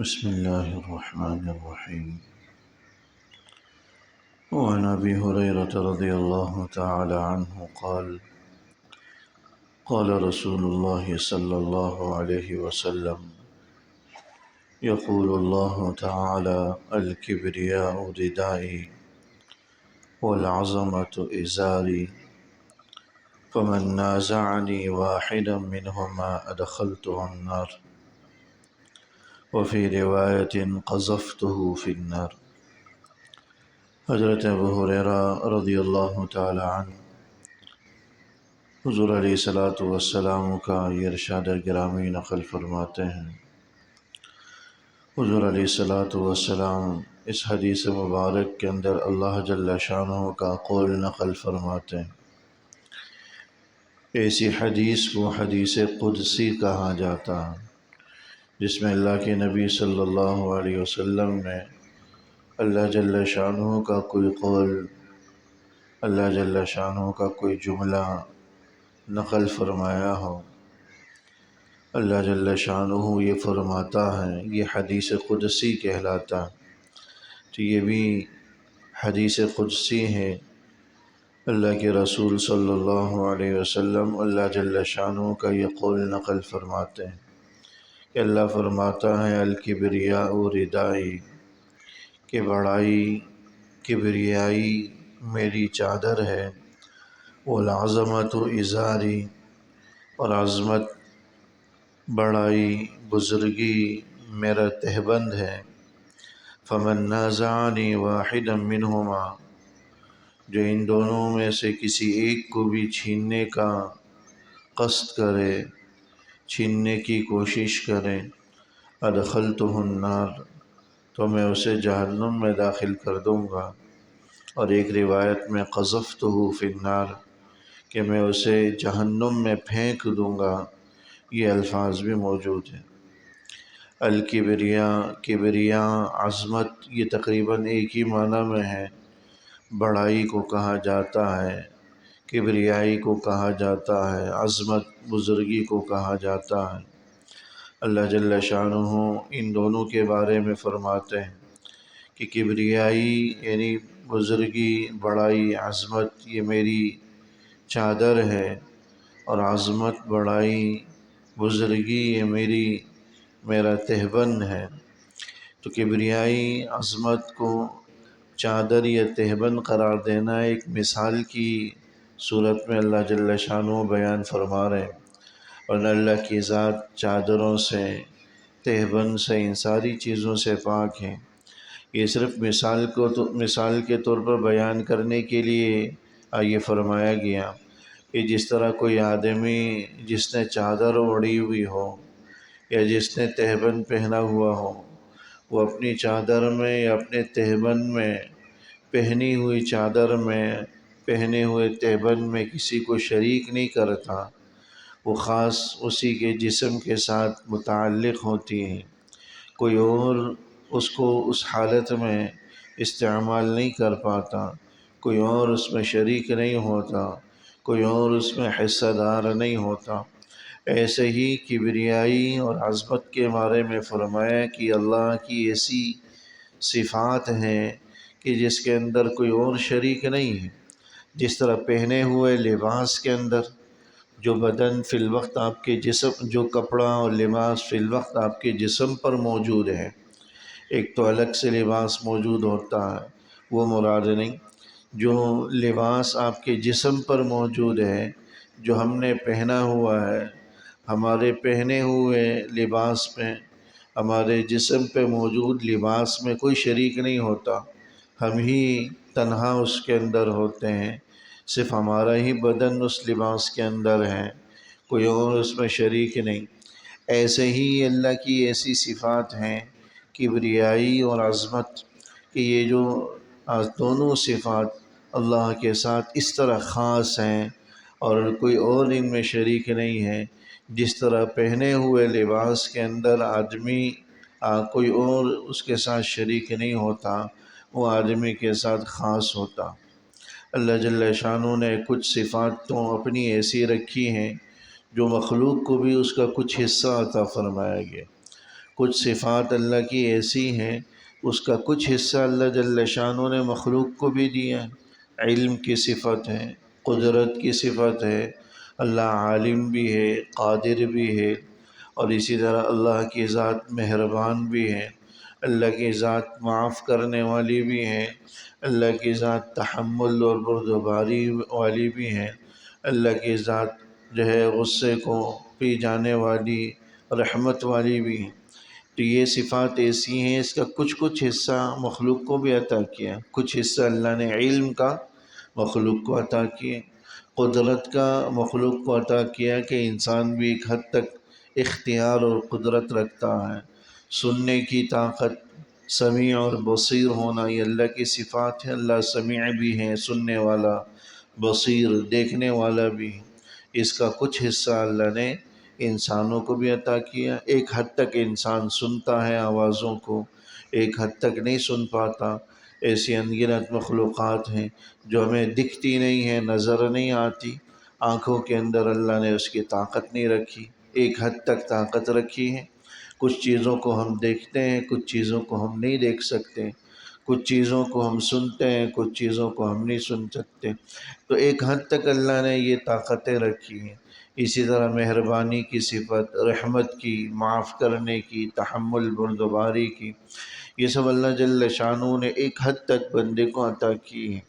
بسم الله الرحمن الرحيم. وعن أبي هريرة رضي الله تعالى عنه قال قال رسول الله صلى الله عليه وسلم يقول الله تعالى الكبرياء ردائي والعظمة إزاري فمن نازعني واحدا منهما أدخلته النار وفي رواية قذفته في النار. حضرت ابو ہریرہ رضی اللہ تعالی عنہ حضور علیہ السلام کا یہ ارشاد گرامی نقل فرماتے ہیں۔ حضور علیہ السلام اس حدیث مبارک کے اندر اللہ جل شانہ کا قول نقل فرماتے ہیں۔ ایسی حدیث کو حدیث قدسی کہا جاتا ہے، جس میں اللہ کے نبی صلی اللہ علیہ وسلم نے اللہ جل شانہ کا کوئی قول، اللہ جل شانہ کا کوئی جملہ نقل فرمایا ہو۔ اللہ جل شانہ یہ فرماتا ہے، یہ حدیث قدسی کہلاتا ہے۔ تو یہ بھی حدیث قدسی ہے۔ اللہ کے رسول صلی اللہ علیہ وسلم اللہ جل شانہ کا یہ قول نقل فرماتے ہیں کہ اللہ فرماتا ہے الکبریاء ردائی، کہ بڑائی کبریائی میری چادر ہے، والعظمت ازاری، اور عظمت بڑائی بزرگی میرا تہبند ہے۔ فمن نازعنی واحدا منہما، جو ان دونوں میں سے کسی ایک کو بھی چھیننے کا قصد کرے، چھیننے کی کوشش کرے، ادخلتہ النار، تو میں اسے جہنم میں داخل کر دوں گا۔ اور ایک روایت میں قذفتہ فی النار، کہ میں اسے جہنم میں پھینک دوں گا۔ یہ الفاظ بھی موجود ہیں۔ الکبریاء، کبریاء، عظمت، یہ تقریباً ایک ہی معنی میں ہے۔ بڑائی کو کہا جاتا ہے، کبریائی کو کہا جاتا ہے، عظمت بزرگی کو کہا جاتا ہے۔ اللہ جل شانہ ان دونوں کے بارے میں فرماتے ہیں کہ کبریائی یعنی بزرگی، بڑائی، عظمت یہ میری چادر ہے، اور عظمت، بڑائی، بزرگی یہ میرا تہبند ہے۔ تو کبریائی عظمت کو چادر یا تہبند قرار دینا ایک مثال کی صورت میں اللہ جل شانہ بیان فرما رہے ہیں، اور اللہ کی ذات چادروں سے، تہبند سے، ان ساری چیزوں سے پاک ہے۔ یہ صرف مثال کے طور پر بیان کرنے کے لیے یہ فرمایا گیا کہ جس طرح کوئی آدمی جس نے چادر اوڑھی ہوئی ہو یا جس نے تہبند پہنا ہوا ہو، وہ اپنی چادر میں یا اپنے تہبند میں، پہنی ہوئی چادر میں، پہنے ہوئے تہبند میں کسی کو شریک نہیں کرتا، وہ خاص اسی کے جسم کے ساتھ متعلق ہوتی ہیں۔ کوئی اور اس کو اس حالت میں استعمال نہیں کر پاتا، کوئی اور اس میں شریک نہیں ہوتا، کوئی اور اس میں حصہ دار نہیں ہوتا۔ ایسے ہی کبریائی اور عظمت کے بارے میں فرمایا کہ اللہ کی ایسی صفات ہیں کہ جس کے اندر کوئی اور شریک نہیں ہے۔ جس طرح پہنے ہوئے لباس کے اندر جو بدن فی الوقت آپ کے جسم، جو کپڑا اور لباس فی الوقت آپ کے جسم پر موجود ہے، ایک تو الگ سے لباس موجود ہوتا ہے، وہ مراد نہیں۔ جو لباس آپ کے جسم پر موجود ہے، جو ہم نے پہنا ہوا ہے، ہمارے پہنے ہوئے لباس پہ، ہمارے جسم پہ موجود لباس میں کوئی شریک نہیں ہوتا، ہم ہی تنہا اس کے اندر ہوتے ہیں، صرف ہمارا ہی بدن اس لباس کے اندر ہے، کوئی اور اس میں شریک نہیں۔ ایسے ہی اللہ کی ایسی صفات ہیں کبریائی اور عظمت کہ یہ جو دونوں صفات اللہ کے ساتھ اس طرح خاص ہیں اور کوئی اور ان میں شریک نہیں ہے۔ جس طرح پہنے ہوئے لباس کے اندر آدمی کوئی اور اس کے ساتھ شریک نہیں ہوتا، وہ آدمی کے ساتھ خاص ہوتا۔ اللہ جل شانہ نے کچھ صفات تو اپنی ایسی رکھی ہیں جو مخلوق کو بھی اس کا کچھ حصہ عطا فرمایا گیا۔ کچھ صفات اللہ کی ایسی ہیں اس کا کچھ حصہ اللہ جل شانہ نے مخلوق کو بھی دیا ہے۔ علم کی صفت ہے، قدرت کی صفت ہے، اللہ عالم بھی ہے، قادر بھی ہے، اور اسی طرح اللہ کی ذات مہربان بھی ہے، اللہ کی ذات معاف کرنے والی بھی ہے، اللہ کی ذات تحمل اور بردباری والی بھی ہے، اللہ کی ذات جو ہے غصے کو پی جانے والی رحمت والی بھی ہے۔ تو یہ صفات ایسی ہیں، اس کا کچھ حصہ مخلوق کو بھی عطا کیا، کچھ حصہ اللہ نے علم کا مخلوق کو عطا کیا، قدرت کا مخلوق کو عطا کیا کہ انسان بھی ایک حد تک اختیار اور قدرت رکھتا ہے، سننے کی طاقت، سمیع اور بصیر ہونا، یہ اللہ کی صفات ہے۔ اللہ سمیع بھی ہے، سننے والا، بصیر دیکھنے والا بھی۔ اس کا کچھ حصہ اللہ نے انسانوں کو بھی عطا کیا۔ ایک حد تک انسان سنتا ہے آوازوں کو، ایک حد تک نہیں سن پاتا۔ ایسی انگنت مخلوقات ہیں جو ہمیں دکھتی نہیں ہیں، نظر نہیں آتی، آنکھوں کے اندر اللہ نے اس کی طاقت نہیں رکھی، ایک حد تک طاقت رکھی ہے۔ کچھ چیزوں کو ہم دیکھتے ہیں، کچھ چیزوں کو ہم نہیں دیکھ سکتے، کچھ چیزوں کو ہم سنتے ہیں، کچھ چیزوں کو ہم نہیں سن سکتے۔ تو ایک حد تک اللہ نے یہ طاقتیں رکھی ہیں۔ اسی طرح مہربانی کی صفت، رحمت کی، معاف کرنے کی، تحمل بردباری کی، یہ سب اللہ جل شانہ نے ایک حد تک بندے کو عطا کی ہیں۔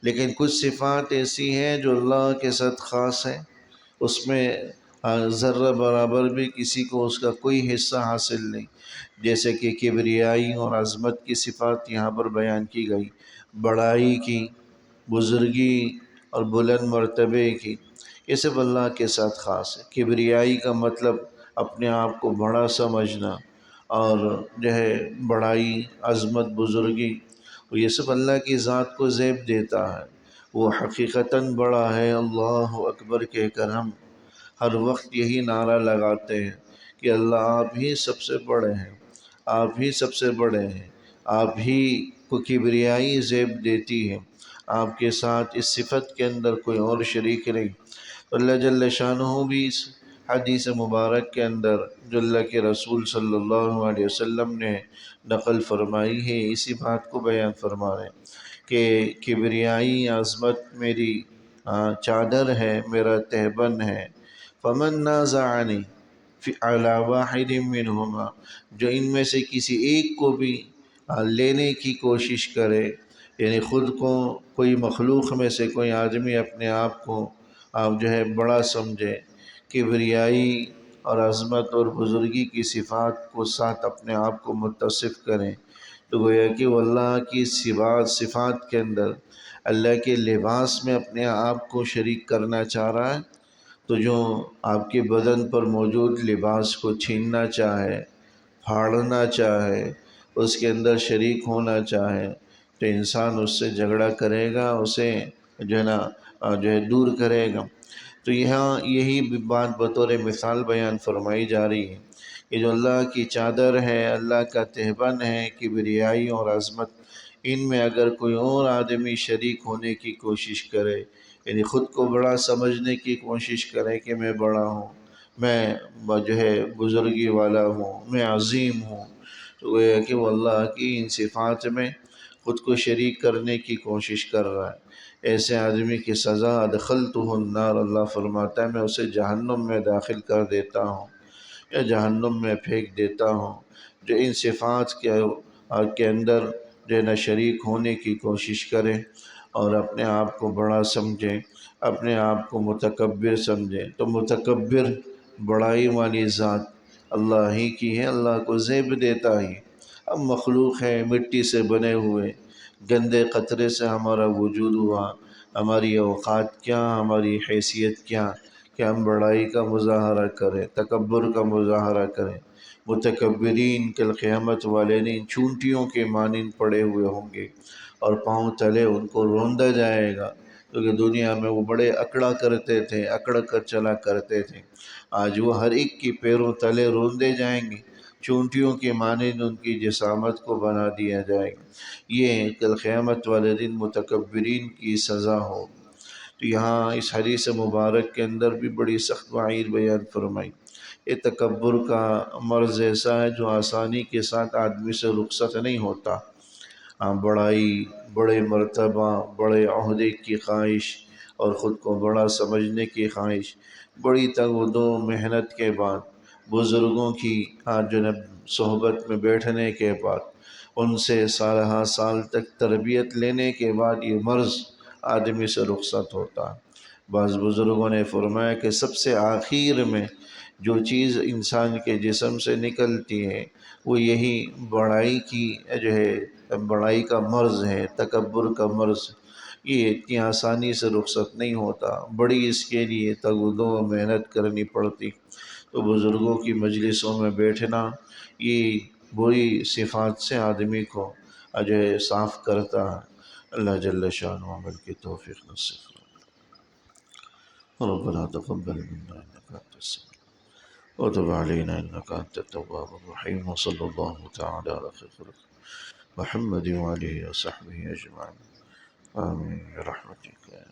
لیکن کچھ صفات ایسی ہیں جو اللہ کے ساتھ خاص ہیں، اس میں ذرہ برابر بھی کسی کو اس کا کوئی حصہ حاصل نہیں، جیسے کہ کبریائی اور عظمت کی صفات یہاں پر بیان کی گئی، بڑائی کی، بزرگی اور بلند مرتبے کی، یہ سب اللہ کے ساتھ خاص ہے۔ کبریائی کا مطلب اپنے آپ کو بڑا سمجھنا، اور جو ہے بڑائی، عظمت، بزرگی، یہ سب اللہ کی ذات کو زیب دیتا ہے۔ وہ حقیقتاً بڑا ہے، اللہ اکبر کہہ کر ہم ہر وقت یہی نعرہ لگاتے ہیں کہ اللہ آپ ہی سب سے بڑے ہیں، آپ ہی سب سے بڑے ہیں، آپ ہی کو کبریائی زیب دیتی ہے، آپ کے ساتھ اس صفت کے اندر کوئی اور شریک نہیں۔ اللہ جل شانہ بھی اس حدیث مبارک کے اندر جو اللہ کے رسول صلی اللہ علیہ وسلم نے نقل فرمائی ہے، اسی بات کو بیان فرما رہے ہیں کہ کبریائی عظمت میری چادر ہے، میرا تہبند ہے، فمن نازعنی علی واحد منہما، جو ان میں سے کسی ایک کو بھی لینے کی کوشش کرے، یعنی خود کو کوئی مخلوق میں سے کوئی آدمی اپنے آپ کو آپ جو ہے بڑا سمجھے، کبریائی اور عظمت اور بزرگی کی صفات کو ساتھ اپنے آپ کو متصف کریں، تو گویا کہ وہ اللہ کی صفات کے اندر اللہ کے لباس میں اپنے آپ کو شریک کرنا چاہ رہا ہے، تو جو آپ کے بدن پر موجود لباس کو چھیننا چاہے، پھاڑنا چاہے، اس کے اندر شریک ہونا چاہے، تو انسان اس سے جھگڑا کرے گا، اسے جو ہے نا جو ہے دور کرے گا۔ تو یہاں یہی بات بطور مثال بیان فرمائی جا رہی ہے کہ جو اللہ کی چادر ہے، اللہ کا تہبند ہے، کبریائی اور عظمت، ان میں اگر کوئی اور آدمی شریک ہونے کی کوشش کرے، یعنی خود کو بڑا سمجھنے کی کوشش کرے کہ میں بڑا ہوں، میں جو ہے بزرگی والا ہوں، میں عظیم ہوں، تو وہ ہے کہ وہ اللہ کی ان صفات میں خود کو شریک کرنے کی کوشش کر رہا ہے۔ ایسے آدمی کی سزا ادخلتہ النار، اللہ فرماتا ہے میں اسے جہنم میں داخل کر دیتا ہوں یا جہنم میں پھینک دیتا ہوں، جو ان صفات کے اندر جو ہے نا شریک ہونے کی کوشش کرے اور اپنے آپ کو بڑا سمجھے، اپنے آپ کو متکبر سمجھے۔ تو متکبر، بڑائی والی ذات اللہ ہی کی ہے، اللہ کو زیب دیتا ہی۔ اب مخلوق ہے، مٹی سے بنے ہوئے، گندے قطرے سے ہمارا وجود ہوا، ہماری اوقات کیا، ہماری حیثیت کیا کہ ہم بڑائی کا مظاہرہ کریں، تکبر کا مظاہرہ کریں۔ متکبرین کل قیامت والے دن چونٹیوں کے مانند پڑے ہوئے ہوں گے اور پاؤں تلے ان کو روندا جائے گا، کیونکہ دنیا میں وہ بڑے اکڑا کرتے تھے، اکڑ کر چلا کرتے تھے، آج وہ ہر ایک کی پیروں تلے روندے جائیں گے، چونٹیوں کے مانند ان کی جسامت کو بنا دیا جائے گا۔ یہ کل قیامت والے دن متکبرین کی سزا ہو۔ تو یہاں اس حدیث مبارک کے اندر بھی بڑی سخت وعید بیان فرمائی یہ تکبر کا مرض ایسا ہے جو آسانی کے ساتھ آدمی سے رخصت نہیں ہوتا۔ بڑائی، بڑے مرتبہ، بڑے عہدے کی خواہش اور خود کو بڑا سمجھنے کی خواہش، بڑی تگ و دو محنت کے بعد، بزرگوں کی جنب صحبت میں بیٹھنے کے بعد، ان سے سالہ سال تک تربیت لینے کے بعد یہ مرض آدمی سے رخصت ہوتا ہے۔ بعض بزرگوں نے فرمایا کہ سب سے آخر میں جو چیز انسان کے جسم سے نکلتی ہے وہ یہی بڑائی کی بڑائی کا مرض ہے، تکبر کا مرض۔ یہ اتنی آسانی سے رخصت نہیں ہوتا، بڑی اس کے لیے تگ و دو محنت کرنی پڑتی۔ تو بزرگوں کی مجلسوں میں بیٹھنا یہ بری صفات سے آدمی کو صاف کرتا ہے۔ اللہ جل شانہ عمل کی توفیق نصیب فرمائے۔ ربنا تقبل منا انك انت السميع وتب علينا انك انت التواب الرحيم، وصلى الله تعالى على خير خلقه محمد وآله وصحبه أجمعين، آمين برحمتك يا